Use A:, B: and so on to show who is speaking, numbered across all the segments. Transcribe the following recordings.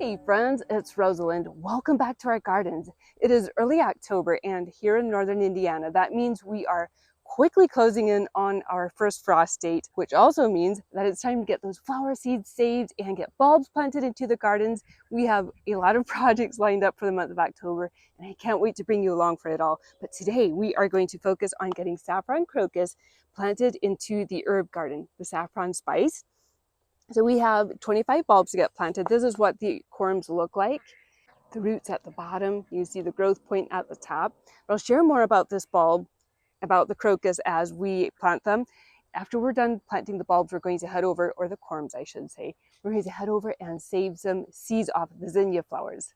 A: Hey friends, it's Rosalind. Welcome back to our gardens. It is early October and here in northern Indiana, that means we are quickly closing in on our first frost date, which also means that it's time to get those flower seeds saved and get bulbs planted into the gardens. We have a lot of projects lined up for the month of October and I can't wait to bring you along for it all. But today we are going to focus on getting saffron crocus planted into the herb garden, the saffron spice. So we have 25 bulbs to get planted. This is what the corms look like. The roots at the bottom, you see the growth point at the top. I'll share more about this bulb, about the crocus as we plant them. After we're done planting the bulbs, we're going to head over, or the corms I should say, we're going to head over and save some seeds off of the zinnia flowers.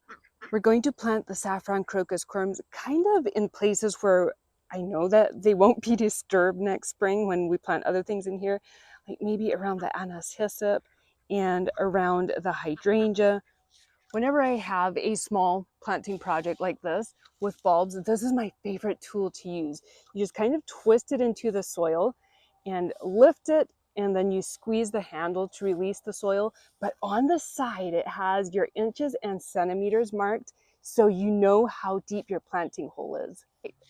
A: We're going to plant the saffron crocus corms kind of in places where I know that they won't be disturbed next spring when we plant other things in here, like maybe around the anise hyssop and around the hydrangea. Whenever I have a small planting project like this with bulbs, this is my favorite tool to use. You just kind of twist it into the soil and lift it, and then you squeeze the handle to release the soil. But on the side, it has your inches and centimeters marked so you know how deep your planting hole is.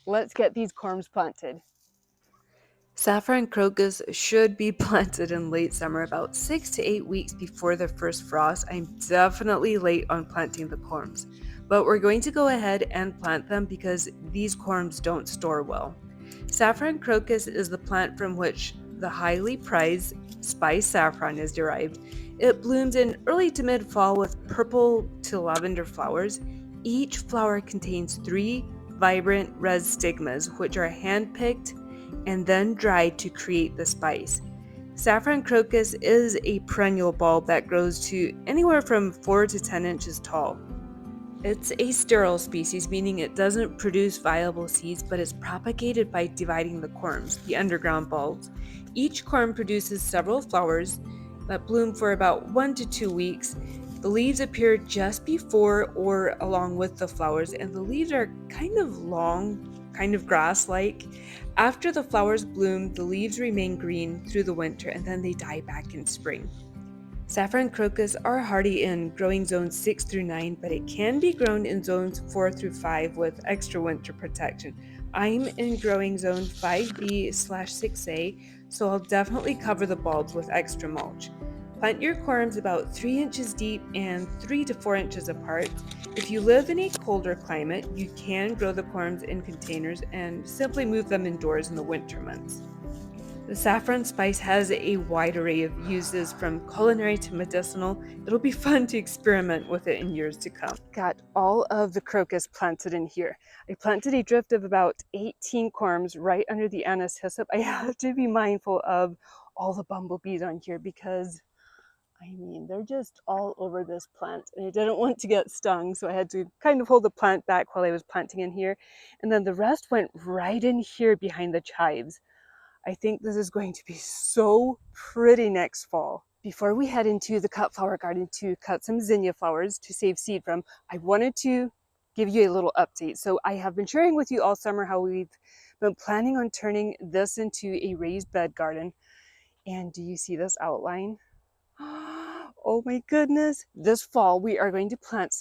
A: Let's get these corms planted. Saffron crocus should be planted in late summer, about 6 to 8 weeks before the first frost. I'm definitely late on planting the corms, but we're going to go ahead and plant them because these corms don't store well. Saffron crocus is the plant from which the highly prized spice saffron is derived. It blooms in early to mid-fall with purple to lavender flowers. Each flower contains 3 vibrant red stigmas, which are hand-picked and then dried to create the spice. Saffron crocus is a perennial bulb that grows to anywhere from 4 to 10 inches tall. It's a sterile species, meaning it doesn't produce viable seeds, but is propagated by dividing the corms, the underground bulbs. Each corm produces several flowers that bloom for about 1 to 2 weeks. The leaves appear just before or along with the flowers, and the leaves are kind of long, kind of grass-like. After the flowers bloom, the leaves remain green through the winter and then they die back in spring. Saffron crocus are hardy in growing zones 6 through 9, but it can be grown in zones 4 through 5 with extra winter protection. I'm in growing zone 5B/6A, so I'll definitely cover the bulbs with extra mulch. Plant your corms about 3 inches deep and 3 to 4 inches apart. If you live in a colder climate, you can grow the corms in containers and simply move them indoors in the winter months. The saffron spice has a wide array of uses from culinary to medicinal. It'll be fun to experiment with it in years to come. Got all of the crocus planted in here. I planted a drift of about 18 corms right under the anise hyssop. I have to be mindful of all the bumblebees on here because I mean, they're just all over this plant and I didn't want to get stung, so I had to kind of hold the plant back while I was planting in here. And then the rest went right in here behind the chives. I think this is going to be so pretty next fall. Before we head into the cut flower garden to cut some zinnia flowers to save seed from, I wanted to give you a little update. So I have been sharing with you all summer how we've been planning on turning this into a raised bed garden. And do you see this outline? Oh my goodness. This fall we are going to plant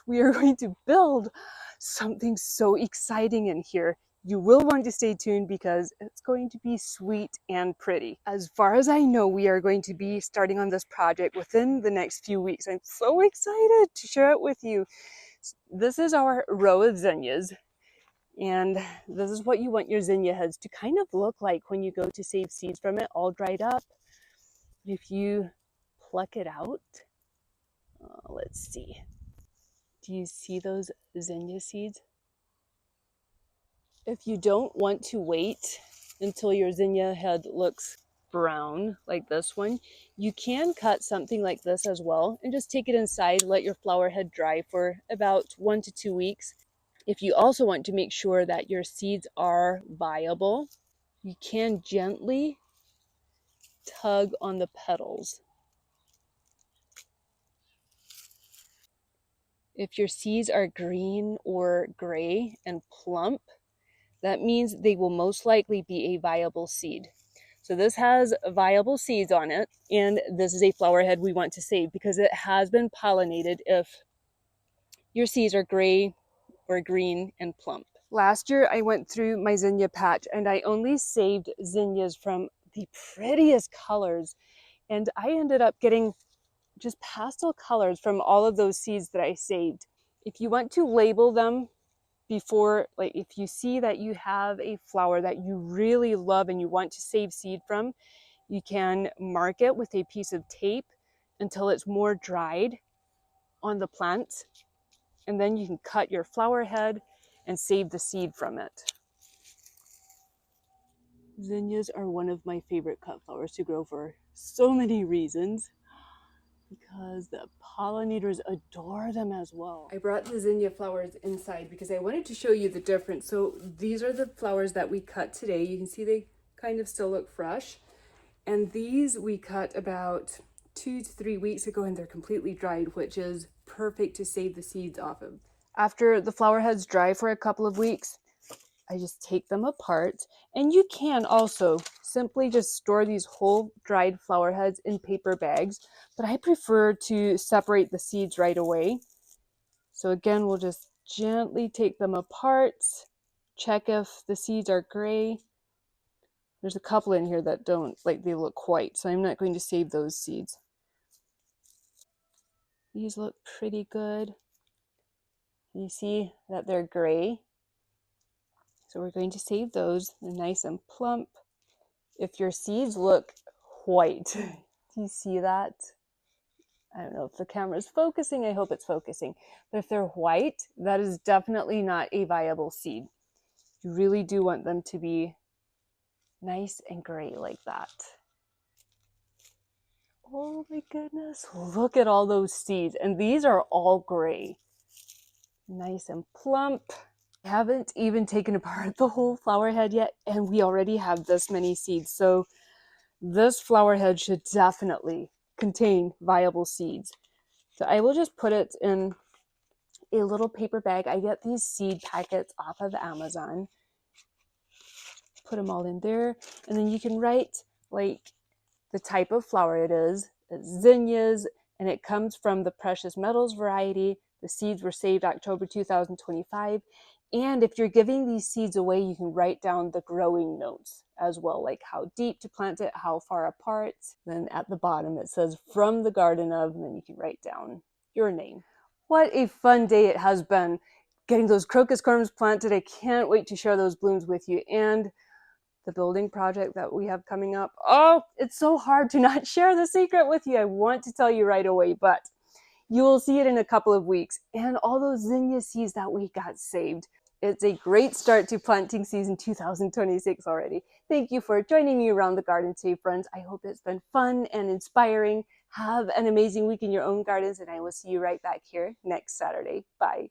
A: we are going to build something so exciting in here. You will want to stay tuned because it's going to be sweet and pretty. As far as I know, we are going to be starting on this project within the next few weeks. I'm so excited to share it with you. This is our row of zinnias. And this is what you want your zinnia heads to kind of look like when you go to save seeds from it, all dried up. If you pluck it out, let's see. Do you see those zinnia seeds? If you don't want to wait until your zinnia head looks brown like this one, you can cut something like this as well and just take it inside, let your flower head dry for about 1 to 2 weeks. If you also want to make sure that your seeds are viable, you can gently tug on the petals. If your seeds are green or gray and plump, that means they will most likely be a viable seed. So this has viable seeds on it, and this is a flower head we want to save because it has been pollinated if your seeds are gray or green and plump. Last year I went through my zinnia patch and I only saved zinnias from the prettiest colors, and I ended up getting just pastel colors from all of those seeds that I saved. If you want to label them before, like if you see that you have a flower that you really love and you want to save seed from, you can mark it with a piece of tape until it's more dried on the plant, and then you can cut your flower head and save the seed from it. Zinnias are one of my favorite cut flowers to grow for so many reasons, because the pollinators adore them as well. I brought the zinnia flowers inside because I wanted to show you the difference. So these are the flowers that we cut today. You can see they kind of still look fresh. And these we cut about 2 to 3 weeks ago, and they're completely dried, which is perfect to save the seeds off of. After the flower heads dry for a couple of weeks, I just take them apart, and you can also simply just store these whole dried flower heads in paper bags, but I prefer to separate the seeds right away. So again, we'll just gently take them apart, check if the seeds are gray. There's a couple in here that don't, like they look white, so I'm not going to save those seeds. These look pretty good. You see that they're gray. So we're going to save those. They're nice and plump. If your seeds look white, do you see that? I don't know if the camera's focusing. I hope it's focusing. But if they're white, that is definitely not a viable seed. You really do want them to be nice and gray like that. Oh my goodness, look at all those seeds. And these are all gray. Nice and plump. I haven't even taken apart the whole flower head yet, and we already have this many seeds. So this flower head should definitely contain viable seeds. So I will just put it in a little paper bag. I get these seed packets off of Amazon. Put them all in there, and then you can write like the type of flower it is. It's zinnias, and it comes from the precious metals variety. The seeds were saved October 2025. And if you're giving these seeds away, you can write down the growing notes as well, like how deep to plant it, how far apart. Then at the bottom it says from the garden of, and then you can write down your name. What a fun day it has been getting those crocus corms planted. I can't wait to share those blooms with you, and the building project that we have coming up. Oh, it's so hard to not share the secret with you. I want to tell you right away, but you will see it in a couple of weeks. And all those zinnia seeds that we got saved. It's a great start to planting season 2026 already. Thank you for joining me around the garden today, friends. I hope it's been fun and inspiring. Have an amazing week in your own gardens, and I will see you right back here next Saturday. Bye.